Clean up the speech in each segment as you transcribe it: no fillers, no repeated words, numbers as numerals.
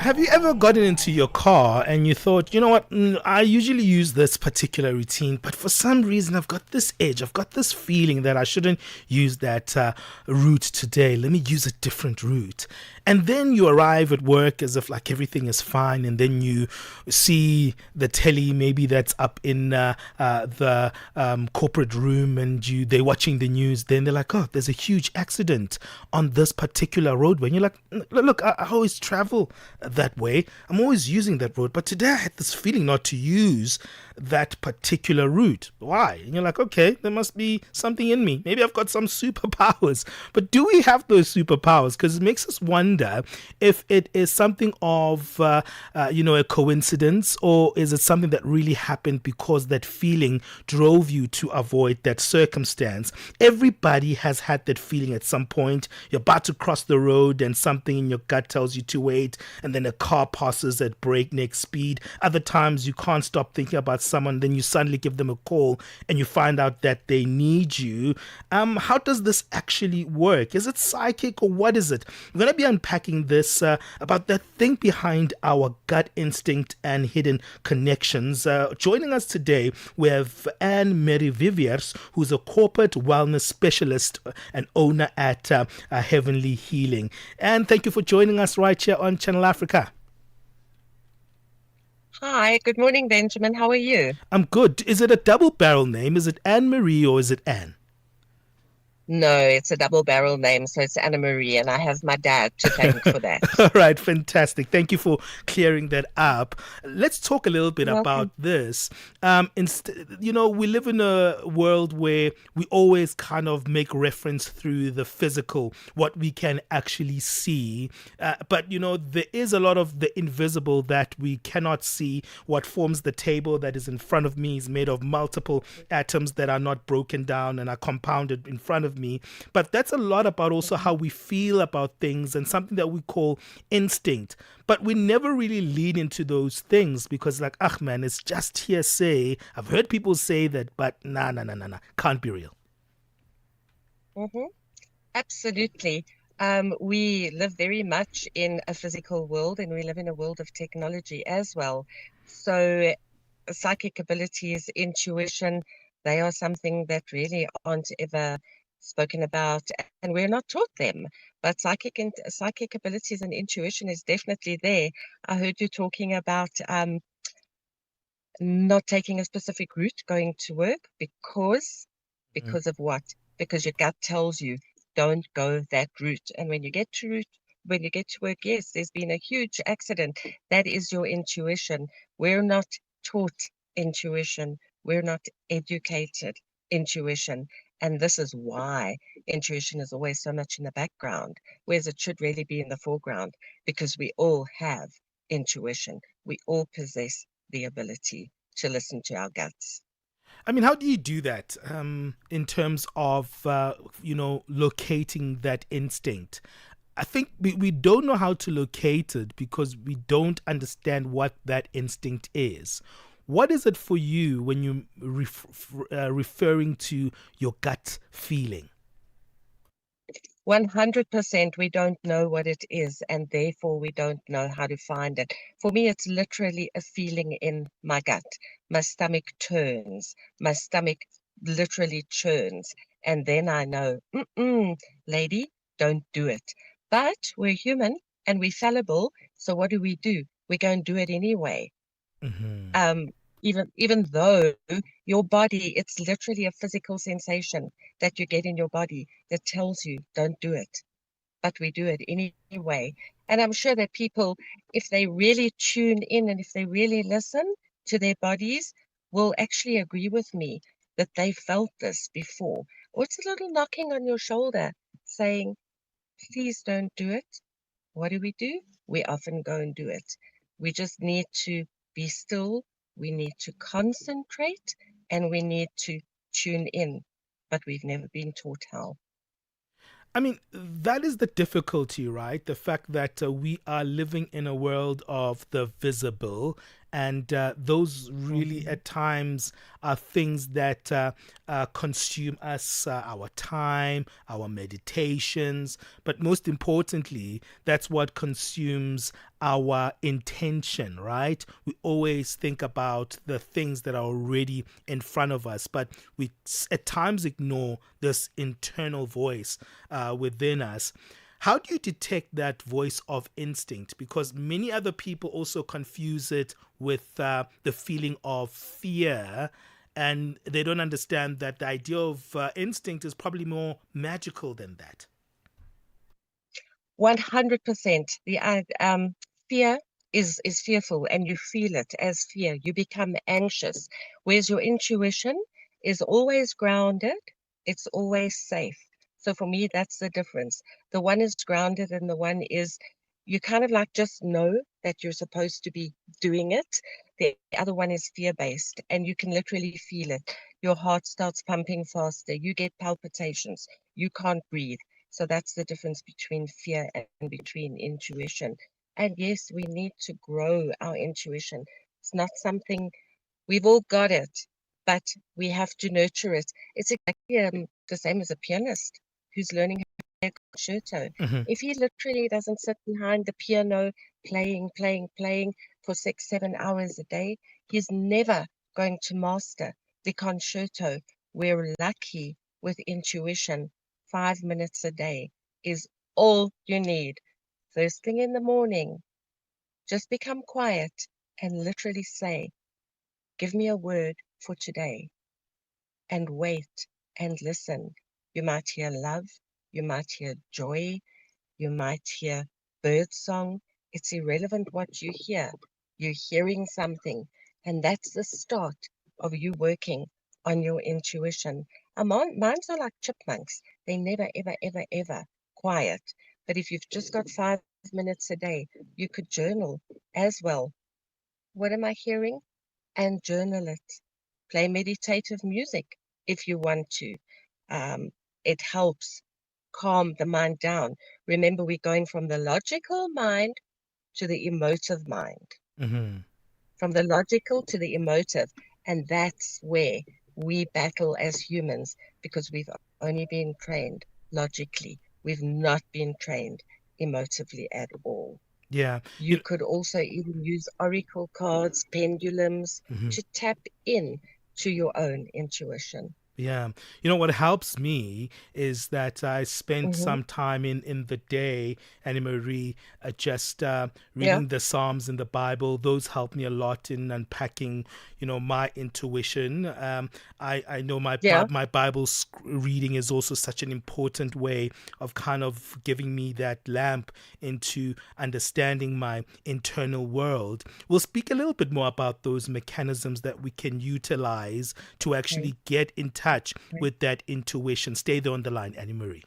Have you ever gotten into your car and you thought, you know what, I usually use this particular routine, but for some reason I've got this edge, I've got this feeling that I shouldn't use that route today. Let me use a different route. And then you arrive at work as if like everything is fine, and then you see the telly maybe that's up in the corporate room, and they're watching the news. Then they're like, oh, there's a huge accident on this particular road. When you're like, look, I always travel that way. I'm always using that road, but today I had this feeling not to use that particular route. Why? And you're like, okay, there must be something in me. Maybe I've got some superpowers. But do we have those superpowers? Because it makes us wonder if it is something of, a coincidence, or is it something that really happened because that feeling drove you to avoid that circumstance? Everybody has had that feeling at some point. You're about to cross the road and something in your gut tells you to wait, and then a car passes at breakneck speed. Other times you can't stop thinking about someone, then you suddenly give them a call and you find out that they need you. How does this actually work? Is it psychic, or what is it? We're going to be unpacking this about that thing behind our gut instinct and hidden connections. Joining us today, we have Anne Marie Viviers, who's a corporate wellness specialist and owner at Heavenly Healing. And thank you for joining us right here on Channel Africa. Hi, good morning, Benjamin. How are you? I'm good. Is it a double barrel name? Is it Anne Marie or is it Anne? No, it's a double barrel name, so it's Anna Marie, and I have my dad to thank for that. All right, fantastic. Thank you for clearing that up. Let's talk a little bit You're about welcome. this. We live in a world where we always kind of make reference through the physical, what we can actually see. But, there is a lot of the invisible that we cannot see. What forms the table that is in front of me is made of multiple atoms that are not broken down and are compounded in front of me. But that's a lot about also how we feel about things and something that we call instinct. But we never really lean into those things because, like, man, it's just hearsay. I've heard people say that, but nah, can't be real. hmm Absolutely. We live very much in a physical world, and we live in a world of technology as well. So, psychic abilities, intuition, they are something that really aren't ever spoken about, and we're not taught them. But psychic abilities and intuition is definitely there. I heard you talking about not taking a specific route going to work because of what? Because your gut tells you don't go that route. And when you get to work, yes, there's been a huge accident. That is your intuition. We're not taught intuition. We're not educated intuition. And this is why intuition is always so much in the background, whereas it should really be in the foreground, because we all have intuition. We all possess the ability to listen to our guts. I mean, how do you do that in terms of, locating that instinct? I think we don't know how to locate it because we don't understand what that instinct is. What is it for you when you're referring to your gut feeling? 100% we don't know what it is, and therefore we don't know how to find it. For me, it's literally a feeling in my gut. My stomach turns, my stomach literally churns, and then I know, lady, don't do it. But we're human and we're fallible, so what do? We go and do it anyway. Hmm. um, even though your body, it's literally a physical sensation that you get in your body that tells you don't do it, but we do it anyway. And I'm sure that people, if they really tune in and if they really listen to their bodies, will actually agree with me that they felt this before. Or it's a little knocking on your shoulder saying, please don't do it. What do? We often go and do it. We just need to be still, we need to concentrate, and we need to tune in. But we've never been taught how. I mean, that is the difficulty, right? The fact that we are living in a world of the visible And those really at times are things that consume us, our time, our meditations, but most importantly, that's what consumes our intention, right? We always think about the things that are already in front of us, but we at times ignore this internal voice within us. How do you detect that voice of instinct? Because many other people also confuse it with the feeling of fear, and they don't understand that the idea of instinct is probably more magical than that. 100%. The fear is fearful, and you feel it as fear. You become anxious, whereas your intuition is always grounded. It's always safe. So for me, that's the difference. The one is grounded, and the one is you kind of like just know that you're supposed to be doing it. The other one is fear-based, and you can literally feel it. Your heart starts pumping faster. You get palpitations. You can't breathe. So that's the difference between fear and between intuition. And yes, we need to grow our intuition. It's not something we've all got it, but we have to nurture it. It's exactly the same as a pianist who's learning how to play a concerto. Mm-hmm. If he literally doesn't sit behind the piano playing for 6-7 hours a day, he's never going to master the concerto. We're lucky with intuition. 5 minutes a day is all you need. First thing in the morning, just become quiet and literally say, give me a word for today, and wait and listen. You might hear love, you might hear joy, you might hear birdsong. It's irrelevant what you hear. You're hearing something, and that's the start of you working on your intuition. Minds are like chipmunks. They never, ever, ever, ever quiet. But if you've just got 5 minutes a day, you could journal as well. What am I hearing? And journal it. Play meditative music if you want to. It helps calm the mind down. Remember, we're going from the logical mind to the emotive mind. Mm-hmm. From the logical to the emotive. And that's where we battle as humans, because we've only been trained logically. We've not been trained emotively at all. Yeah. You could also even use oracle cards, pendulums Mm-hmm. to tap in to your own intuition. Yeah. You know, what helps me is that I spent Mm-hmm. some time in the day, Anne Marie, just Yeah. reading the Psalms in the Bible. Those help me a lot in unpacking, my intuition. I know Yeah. my Bible reading is also such an important way of kind of giving me that lamp into understanding my internal world. We'll speak a little bit more about those mechanisms that we can utilize to actually get in touch with that intuition. Stay there on the line, Anne Marie.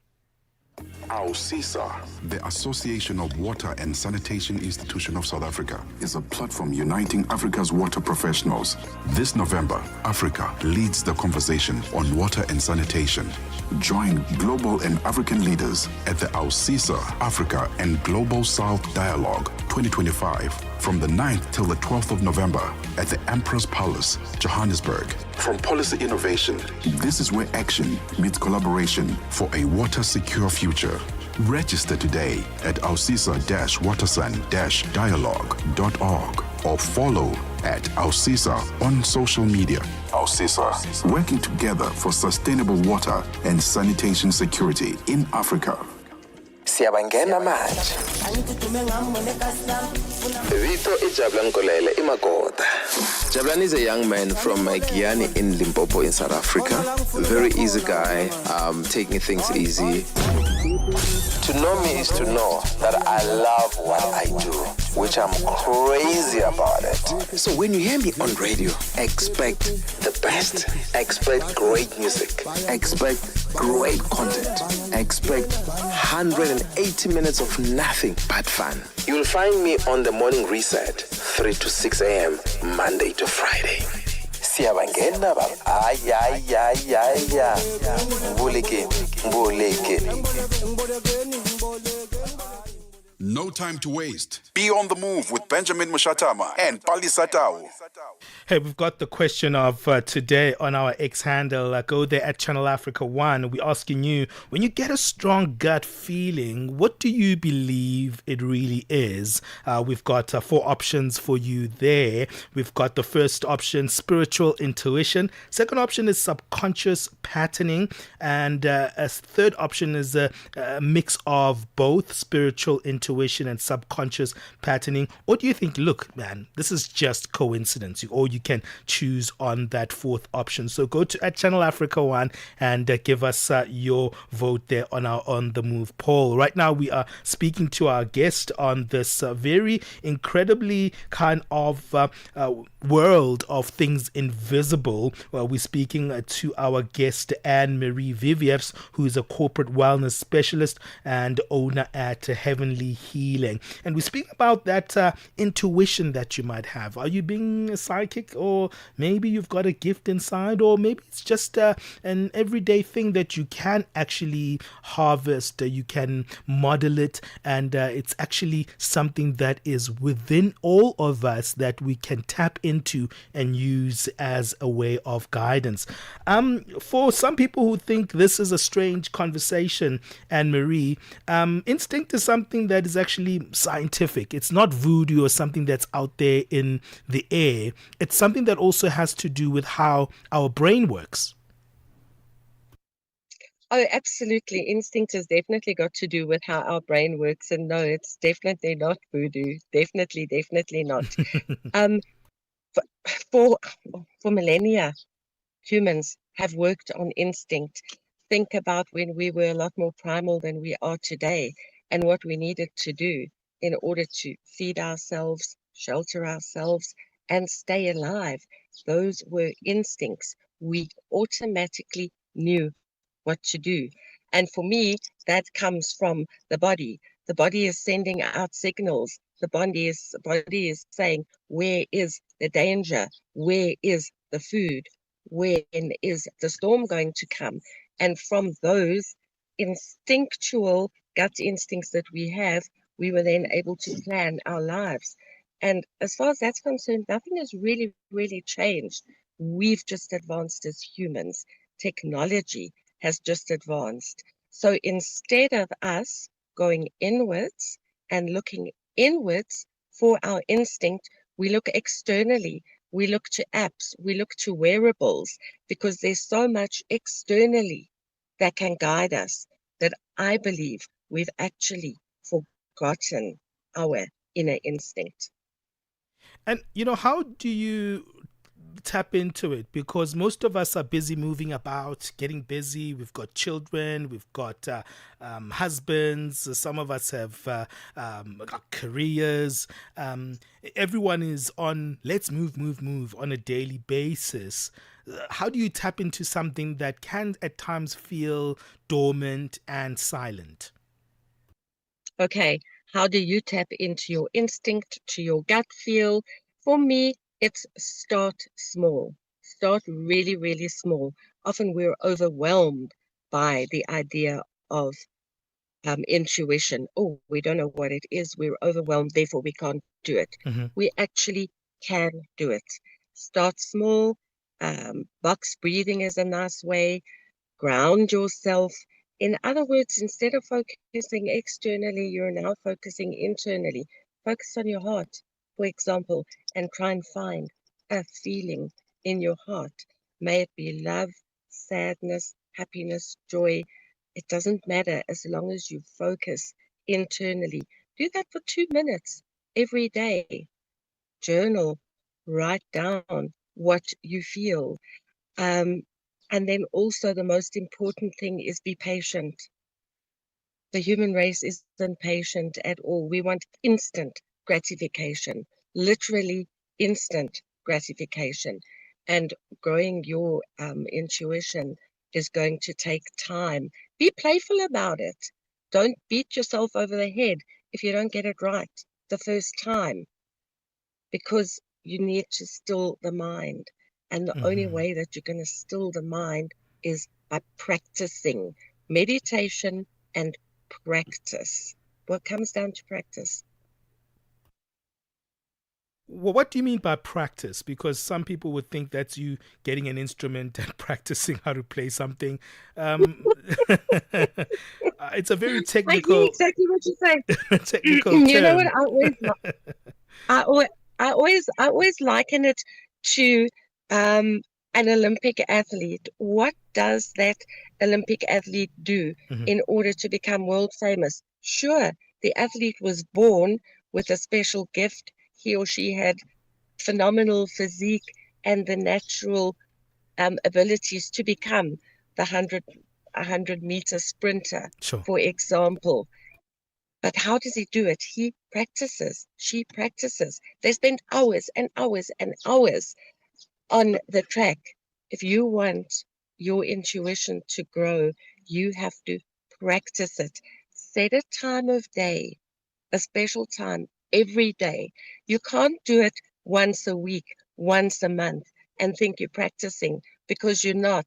AUSISA, the Association of Water and Sanitation Institution of South Africa, is a platform uniting Africa's water professionals. This November, Africa leads the conversation on water and sanitation. Join global and African leaders at the AUSISA Africa and Global South Dialogue 2025 from the 9th till the 12th of November at the Emperor's Palace, Johannesburg. From policy innovation, this is where action meets collaboration for a water-secure future. Register today at ausisa-watersan-dialogue.org or follow at AUSISA on social media. AUSISA, working together for sustainable water and sanitation security in Africa. Siyabangena manje. Vito Jablan Kolele Imagoda. Jablan is a young man from Guyana in Limpopo in South Africa. Very easy guy, taking things easy. To know me is to know that I love what I do, which I'm crazy about it. So when you hear me on radio, expect the best. Expect great music. Expect great content. Expect 180 minutes of nothing but fun. You'll find me on the morning reset, 3 to 6 a.m., Monday to Friday. Siyabangena baba. Ay. Mbuleke. No time to waste. Be on the move with Benjamin Moshatama and Palesa. Hey, we've got the question of today on our X handle. Go there at Channel Africa 1. We're asking you, when you get a strong gut feeling, what do you believe it really is? We've got 4 options for you there. We've got the first option, spiritual intuition. Second option is subconscious patterning. And a third option is a mix of both spiritual intuition and subconscious patterning. Or do you think, look, man, this is just coincidence? Or you can choose on that fourth option. So go to at Channel Africa 1 and give us your vote there on our On The Move poll. Right now we are speaking to our guest on this very incredibly kind of world of things invisible. We're speaking to our guest Anne Marie Viviers, who is a corporate wellness specialist and owner at Heavenly Healing. And we speak about that intuition that you might have. Are you being psychic, or maybe you've got a gift inside, or maybe it's just an everyday thing that you can actually harvest, you can model it, and it's actually something that is within all of us that we can tap into and use as a way of guidance. For some people who think this is a strange conversation, Anne Marie, instinct is something that is actually scientific. It's not voodoo or something that's out there in the air. It's something that also has to do with how our brain works. Oh, absolutely. Instinct has definitely got to do with how our brain works. And no, it's definitely not voodoo. Definitely not. Um, for, for millennia, humans have worked on instinct. Think about when we were a lot more primal than we are today, and what we needed to do in order to feed ourselves, shelter ourselves, and stay alive. Those were instincts. We automatically knew what to do. And for me, that comes from the body. The body is sending out signals. The body is saying, where is the danger? Where is the food? When is the storm going to come? And from those instinctual gut instincts that we have, we were then able to plan our lives. And as far as that's concerned, nothing has really changed. We've just advanced as humans. Technology has just advanced. So instead of us going inwards and looking inwards for our instinct, we look externally. We look to apps, we look to wearables, because there's so much externally that can guide us that I believe we've actually forgotten our inner instinct. And, how do you tap into it? Because most of us are busy moving about, getting busy. We've got children, we've got husbands, some of us have got careers. Everyone is on let's move on a daily basis. How do you tap into something that can at times feel dormant and silent? Okay, how do you tap into your instinct, to your gut feel? For me, it's start small. Start really small. Often we're overwhelmed by the idea of intuition. Oh, we don't know what it is. We're overwhelmed, therefore we can't do it. Mm-hmm. We actually can do it. Start small. Box breathing is a nice way. Ground yourself. In other words, instead of focusing externally, you're now focusing internally. Focus on your heart, for example, and try and find a feeling in your heart. May it be love, sadness, happiness, joy. It doesn't matter as long as you focus internally. Do that for 2 minutes every day. Journal, write down what you feel. And then also the most important thing is be patient. The human race isn't patient at all. We want instant gratification, literally instant gratification. And growing your intuition is going to take time. Be playful about it. Don't beat yourself over the head if you don't get it right the first time, because you need to still the mind. And the only way that you're going to still the mind is by practicing meditation and practice. Well, it comes down to practice. Well, what do you mean by practice? Because some people would think that's you getting an instrument and practicing how to play something. Um, it's a very I hear technical exactly what you say. technical You know what? term. I always liken it to an Olympic athlete. What does that Olympic athlete do Mhm. in order to become world famous? Sure, the athlete was born with a special gift. He or she had phenomenal physique and the natural abilities to become the 100-meter sprinter, Sure. for example. But how does he do it? He practices. She practices. They spend hours and hours and hours on the track. If you want your intuition to grow, you have to practice it. Set a time of day, a special time every day. You can't do it once a week, once a month, and think you're practicing because you're not.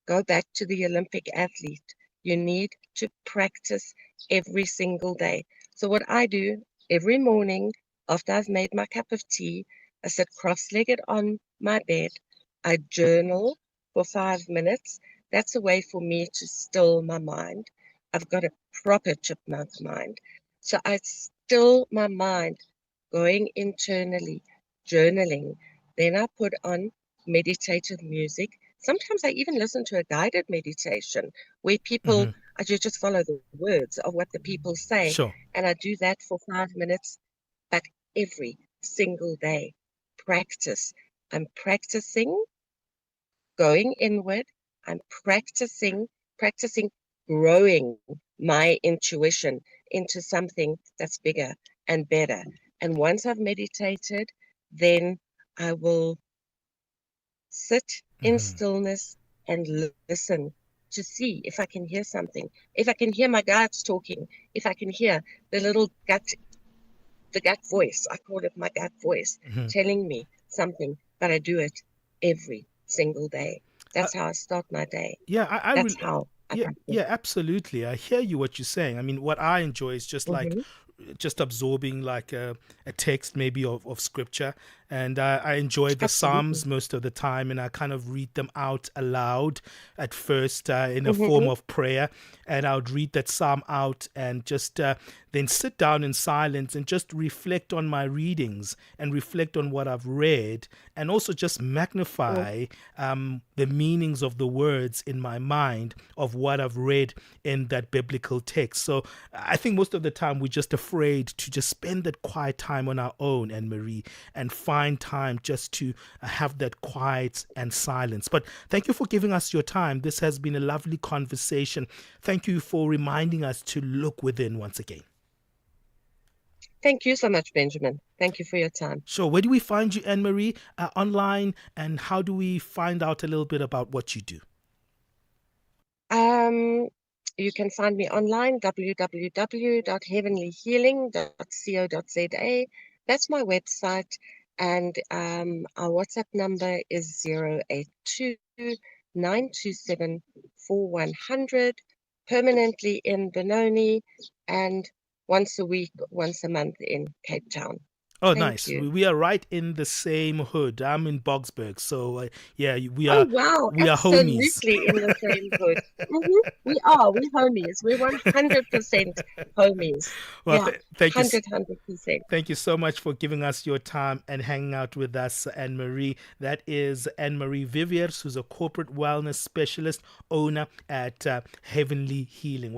Go back to the Olympic athlete. You need to practice every single day. So what I do every morning after I've made my cup of tea, I sit cross-legged on my bed. I journal for 5 minutes. That's a way for me to still my mind. I've got a proper chipmunk mind. So I still my mind going internally, journaling. Then I put on meditative music. Sometimes I even listen to a guided meditation where Hmm. I just follow the words of what the people say. Sure. And I do that for 5 minutes, but every single day. Practice. I'm practicing going inward. I'm practicing growing my intuition into something that's bigger and better. And once I've meditated, then I will sit in Hmm. stillness and listen to see if I can hear something, if I can hear my guides talking, if I can hear the little the gut voice, I call it my gut voice, Hmm. telling me something, but I do it every single day. Uh, That's how I start my day. yeah, I That's really, how I yeah, practice. yeah, absolutely. I hear you what you're saying. I mean, what I enjoy is just like Mm-hmm. just absorbing like a text maybe of scripture, and I enjoy the Absolutely. Psalms most of the time, and I kind of read them out aloud at first in a form Mm-hmm. of prayer, and I would read that Psalm out and just then sit down in silence and just reflect on my readings and reflect on what I've read, and also just magnify the meanings of the words in my mind of what I've read in that biblical text. So I think most of the time we're just afraid to just spend that quiet time on our own, Anne Marie, and find time just to have that quiet and silence. But thank you for giving us your time. This has been a lovely conversation. Thank you for reminding us to look within once again. Thank you so much, Benjamin. Thank you for your time. Sure. Where do we find you, Anne Marie, online, and how do we find out a little bit about what you do? Um, you can find me online, www.heavenlyhealing.co.za. That's my website. And our WhatsApp number is 082 927 4100, permanently in Benoni, and once a week, once a month in Cape Town. Oh, Thank nice. you. We are right in the same hood. I'm in Bogsburg, so yeah, Oh, wow, we are homies. absolutely in the same hood. We are, we're homies. We're 100% homies. Well, Yeah, thank you, 100%. thank you so much for giving us your time and hanging out with us, Anne Marie. That is Anne Marie Viviers, who's a corporate wellness specialist owner at Heavenly Healing.